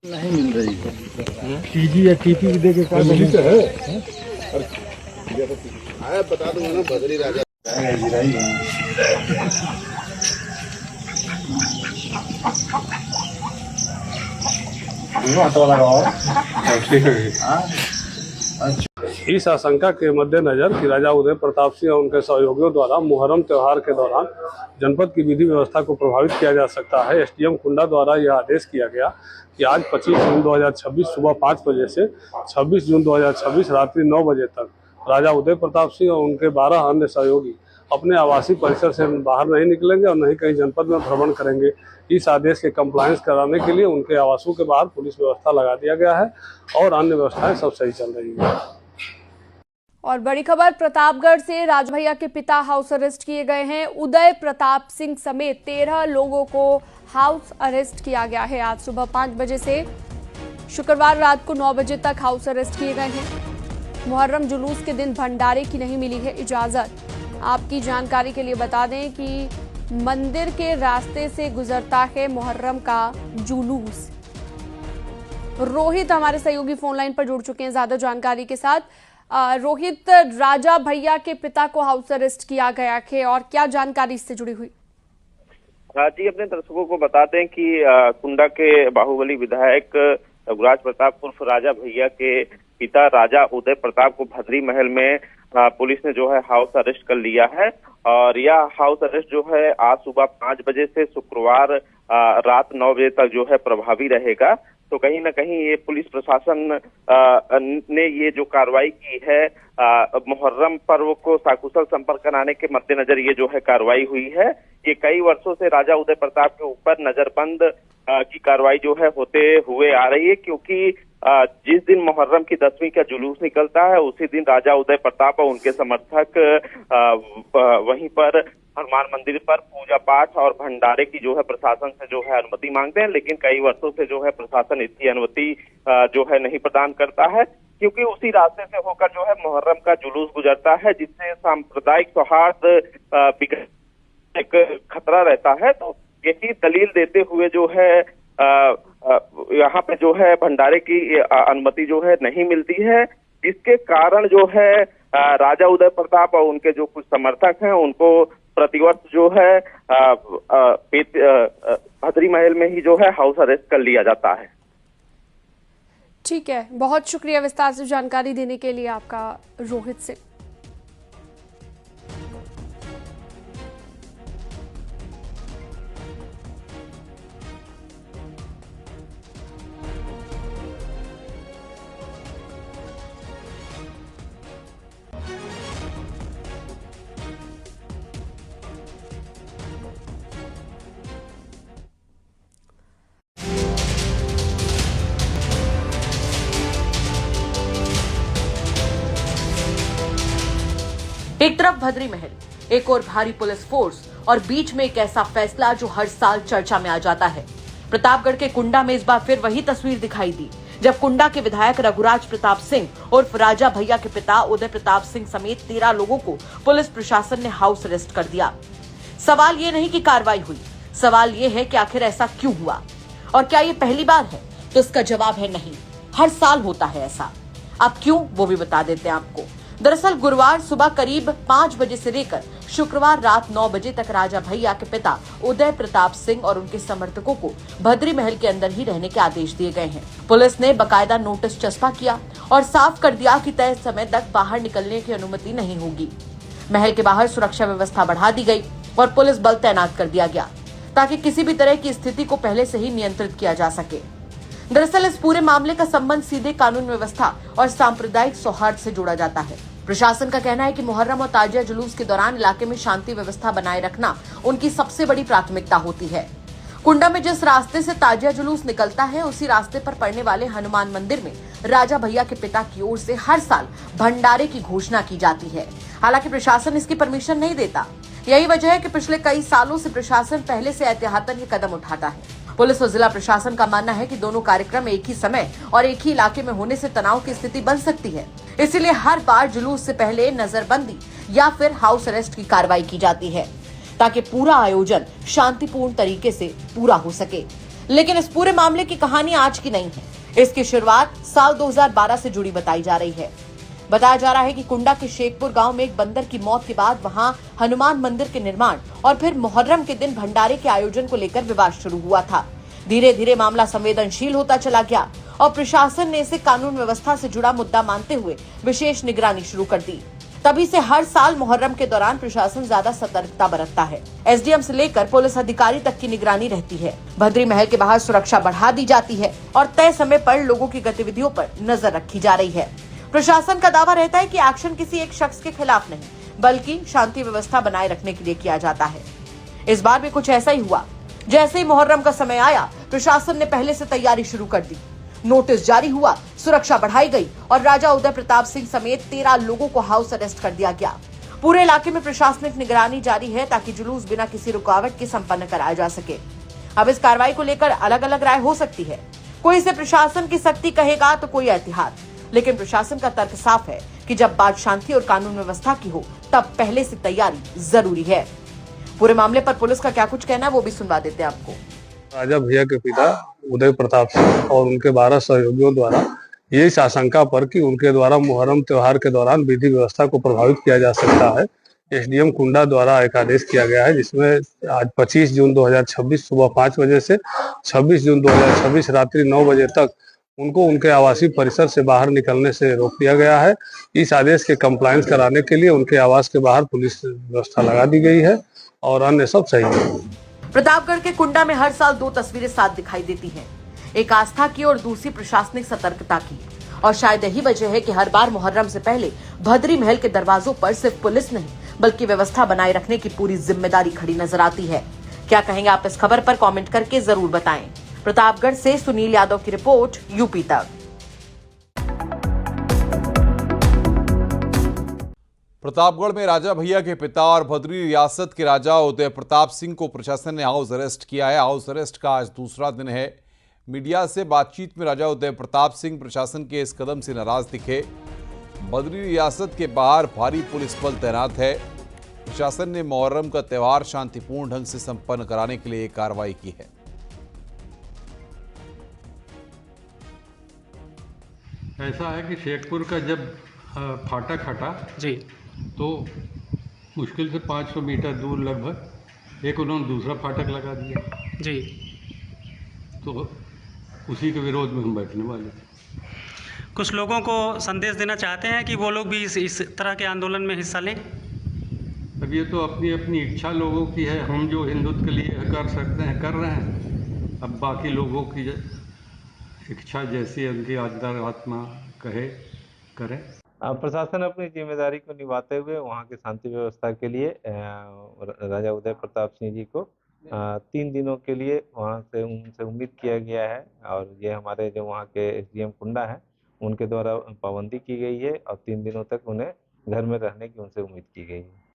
नहीं मिल रही है। टीजी या टीपी दे के काम नहीं है। आया बता दूंगा ना बदरी राजा इस आशंका के मद्देनजर कि राजा उदय प्रताप सिंह और उनके सहयोगियों द्वारा मुहर्रम त्योहार के दौरान जनपद की विधि व्यवस्था को प्रभावित किया जा सकता है, एसडीएम कुंडा द्वारा यह आदेश किया गया कि आज 25 जून 2026 सुबह 5 बजे से 26 जून 2026 रात्रि 9 बजे तक राजा उदय प्रताप सिंह और उनके 12 अन्य सहयोगी अपने आवासीय परिसर से बाहर नहीं निकलेंगे और नहीं कहीं जनपद में भ्रमण करेंगे। इस आदेश के कंप्लायंस कराने के लिए उनके आवासों के बाहर पुलिस व्यवस्था लगा दिया गया है और अन्य व्यवस्थाएं सब सही चल रही है। और बड़ी खबर प्रतापगढ़ से राजा भैया के पिता हाउस अरेस्ट किए गए हैं। उदय प्रताप सिंह समेत 13 लोगों को हाउस अरेस्ट किया गया है। आज सुबह 5 बजे से शुक्रवार रात को 9 बजे तक हाउस अरेस्ट किए गए हैं। मुहर्रम जुलूस के दिन भंडारे की नहीं मिली है इजाजत। आपकी जानकारी के लिए बता दें कि मंदिर के रास्ते से गुजरता है मुहर्रम का जुलूस। रोहित हमारे सहयोगी फोन लाइन पर जुड़ चुके हैं ज्यादा जानकारी के साथ। रोहित, राजा भैया के पिता को हाउस अरेस्ट किया गया है और क्या जानकारी इससे जुड़ी हुई? जी, अपने दर्शकों को बता दें कि कुंडा के बाहुबली विधायक रघुराज प्रताप उर्फ राजा भैया के पिता राजा उदय प्रताप को भद्री महल में पुलिस ने जो है हाउस अरेस्ट कर लिया है। और यह हाउस अरेस्ट जो है आज सुबह 5 बजे से शुक्रवार रात 9 बजे तक जो है प्रभावी रहेगा। तो कहीं ना कहीं ये पुलिस प्रशासन ने ये जो कार्रवाई की है मुहर्रम पर्व को सकुशल संपन्न कराने के मद्देनजर ये जो है कार्रवाई हुई है। ये कई वर्षों से राजा उदय प्रताप के ऊपर नजरबंद की कार्रवाई जो है होते हुए आ रही है, क्योंकि जिस दिन मुहर्रम की 10वीं का जुलूस निकलता है उसी दिन राजा उदय प्रताप और उनके समर्थक वहीं पर हनुमान मंदिर पर पूजा पाठ और भंडारे की जो है प्रशासन से जो है अनुमति मांगते हैं, लेकिन कई वर्षों से जो है प्रशासन इसकी अनुमति जो है नहीं प्रदान करता है, क्योंकि उसी रास्ते से होकर जो है मुहर्रम का जुलूस गुजरता है, जिससे सांप्रदायिक सौहार्द एक खतरा रहता है। तो यही दलील देते हुए जो है यहाँ पे जो है भंडारे की अनुमति जो है नहीं मिलती है, जिसके कारण जो है राजा उदय प्रताप और उनके जो कुछ समर्थक हैं उनको प्रतिवर्ष जो है भद्री महल में ही जो है हाउस अरेस्ट कर लिया जाता है। ठीक है, बहुत शुक्रिया विस्तार से जानकारी देने के लिए आपका रोहित से। एक तरफ भद्री महल, एक और भारी पुलिस फोर्स और बीच में एक ऐसा फैसला जो हर साल चर्चा में आ जाता है। प्रतापगढ़ के कुंडा में इस बार फिर वही तस्वीर दिखाई दी, जब कुंडा के विधायक रघुराज प्रताप सिंह उर्फ राजा भैया के पिता उदय प्रताप सिंह समेत 13 लोगों को पुलिस प्रशासन ने हाउस अरेस्ट कर दिया। सवाल ये नहीं कि कार्रवाई हुई, सवाल ये है कि आखिर ऐसा क्यों हुआ और क्या ये पहली बार है? तो इसका जवाब है नहीं, हर साल होता है ऐसा। अब क्यों, वो भी बता देते हैं आपको। दरअसल गुरुवार सुबह करीब 5 बजे से लेकर शुक्रवार रात 9 बजे तक राजा भैया के पिता उदय प्रताप सिंह और उनके समर्थकों को भद्री महल के अंदर ही रहने के आदेश दिए गए हैं। पुलिस ने बकायदा नोटिस चस्पा किया और साफ कर दिया कि तय समय तक बाहर निकलने की अनुमति नहीं होगी। महल के बाहर सुरक्षा व्यवस्था बढ़ा दी गई और पुलिस बल तैनात कर दिया गया, ताकि किसी भी तरह की स्थिति को पहले से ही नियंत्रित किया जा सके। दरअसल इस पूरे मामले का संबंध सीधे कानून व्यवस्था और सांप्रदायिक सौहार्द से जोड़ा जाता है। प्रशासन का कहना है कि मुहर्रम और ताजिया जुलूस के दौरान इलाके में शांति व्यवस्था बनाए रखना उनकी सबसे बड़ी प्राथमिकता होती है। कुंडा में जिस रास्ते से ताजिया जुलूस निकलता है उसी रास्ते पर पड़ने वाले हनुमान मंदिर में राजा भैया के पिता की ओर से हर साल भंडारे की घोषणा की जाती है। हालांकि प्रशासन इसकी परमिशन नहीं देता। यही वजह है कि पिछले कई सालों से प्रशासन पहले से एहतियातन ये कदम उठाता है। पुलिस और जिला प्रशासन का मानना है कि दोनों कार्यक्रम एक ही समय और एक ही इलाके में होने से तनाव की स्थिति बन सकती है, इसीलिए हर बार जुलूस से पहले नजरबंदी या फिर हाउस अरेस्ट की कार्रवाई की जाती है, ताकि पूरा आयोजन शांतिपूर्ण तरीके से पूरा हो सके। लेकिन इस पूरे मामले की कहानी आज की नहीं है। इसकी शुरुआत साल 2012 से जुड़ी बताई जा रही है। बताया जा रहा है कि कुंडा के शेखपुर गांव में एक बंदर की मौत के बाद वहां हनुमान मंदिर के निर्माण और फिर मुहर्रम के दिन भंडारे के आयोजन को लेकर विवाद शुरू हुआ था। धीरे धीरे मामला संवेदनशील होता चला गया और प्रशासन ने इसे कानून व्यवस्था से जुड़ा मुद्दा मानते हुए विशेष निगरानी शुरू कर दी। तभी से हर साल मुहर्रम के दौरान प्रशासन ज्यादा सतर्कता बरतता है। एसडीएम से लेकर पुलिस अधिकारी तक की निगरानी रहती है। भद्री महल के बाहर सुरक्षा बढ़ा दी जाती है और तय समय पर लोगों की गतिविधियों पर नजर रखी जा रही है। प्रशासन का दावा रहता है कि एक्शन किसी एक शख्स के खिलाफ नहीं, बल्कि शांति व्यवस्था बनाए रखने के लिए किया जाता है। इस बार भी कुछ ऐसा ही हुआ। जैसे ही मुहर्रम का समय आया, प्रशासन ने पहले से तैयारी शुरू कर दी। नोटिस जारी हुआ, सुरक्षा बढ़ाई गई और राजा उदय प्रताप सिंह समेत 13 लोगों को हाउस अरेस्ट कर दिया गया। पूरे इलाके में प्रशासनिक निगरानी जारी है ताकि जुलूस बिना किसी रुकावट के संपन्न कराया जा सके। अब इस कार्रवाई को लेकर अलग अलग राय हो सकती है। कोई इसे प्रशासन की सख्ती कहेगा तो कोई एहतियात, लेकिन प्रशासन का तर्क साफ है कि जब बात शांति और कानून व्यवस्था की हो तब पहले से तैयारी जरूरी है। पूरे मामले पर पुलिस का क्या कुछ कहना है वो भी सुनवा देते हैं आपको। राजा भैया के पिता उदय प्रताप सिंह और उनके 12 सहयोगियों द्वारा ये इस आशंका पर कि उनके द्वारा मुहर्रम त्योहार के दौरान विधि व्यवस्था को प्रभावित किया जा सकता है, एसडीएम कुंडा द्वारा एक आदेश किया गया है, जिसमें आज 25 जून 2026 सुबह 5 बजे से 26 जून 2026 रात्रि 9 बजे तक उनको उनके आवासीय परिसर से बाहर निकलने से रोक दिया गया है। इस आदेश के कंप्लायंस कराने के लिए उनके आवास के बाहर पुलिस व्यवस्था लगा दी गई है और अन्य सब सही है। प्रतापगढ़ के कुंडा में हर साल 2 तस्वीरें साथ दिखाई देती हैं, एक आस्था की और दूसरी प्रशासनिक सतर्कता की। और शायद यही वजह है कि हर बार मुहर्रम से पहले भद्री महल के दरवाजों पर सिर्फ पुलिस नहीं बल्कि व्यवस्था बनाए रखने की पूरी जिम्मेदारी खड़ी नजर आती है। क्या कहेंगे आप इस खबर पर कमेंट करके जरूर बताएं। प्रतापगढ़ से सुनील यादव की रिपोर्ट, यूपी तक। प्रतापगढ़ में राजा भैया के पिता और भद्री रियासत के राजा उदय प्रताप सिंह को प्रशासन ने हाउस अरेस्ट किया है। हाउस अरेस्ट का आज दूसरा दिन है। मीडिया से बातचीत में राजा उदय प्रताप सिंह प्रशासन के इस कदम से नाराज दिखे। भद्री रियासत के बाहर भारी पुलिस बल तैनात है। प्रशासन ने मुहर्रम का त्यौहार शांतिपूर्ण ढंग से संपन्न कराने के लिए कार्रवाई की है। ऐसा है कि शेखपुर का जब फाटक हटा जी तो मुश्किल से 500 मीटर दूर लगभग एक उन्होंने दूसरा फाटक लगा दिया जी। तो उसी के विरोध में हम बैठने वाले थे। कुछ लोगों को संदेश देना चाहते हैं कि वो लोग भी इस तरह के आंदोलन में हिस्सा लें। अब ये तो अपनी अपनी इच्छा लोगों की है। हम जो हिंदुत्व के लिए कर सकते हैं कर रहे हैं। अब बाकी लोगों की इच्छा जैसी उनकी आत्मा कहे करें। प्रशासन अपनी जिम्मेदारी को निभाते हुए वहाँ की शांति व्यवस्था के लिए राजा उदय प्रताप सिंह जी को 3 दिनों के लिए वहाँ से उनसे उम्मीद किया गया है। और ये हमारे जो वहाँ के एसडीएम कुंडा हैं उनके द्वारा पाबंदी की गई है और 3 दिनों तक उन्हें घर में रहने की उनसे उम्मीद की गई है।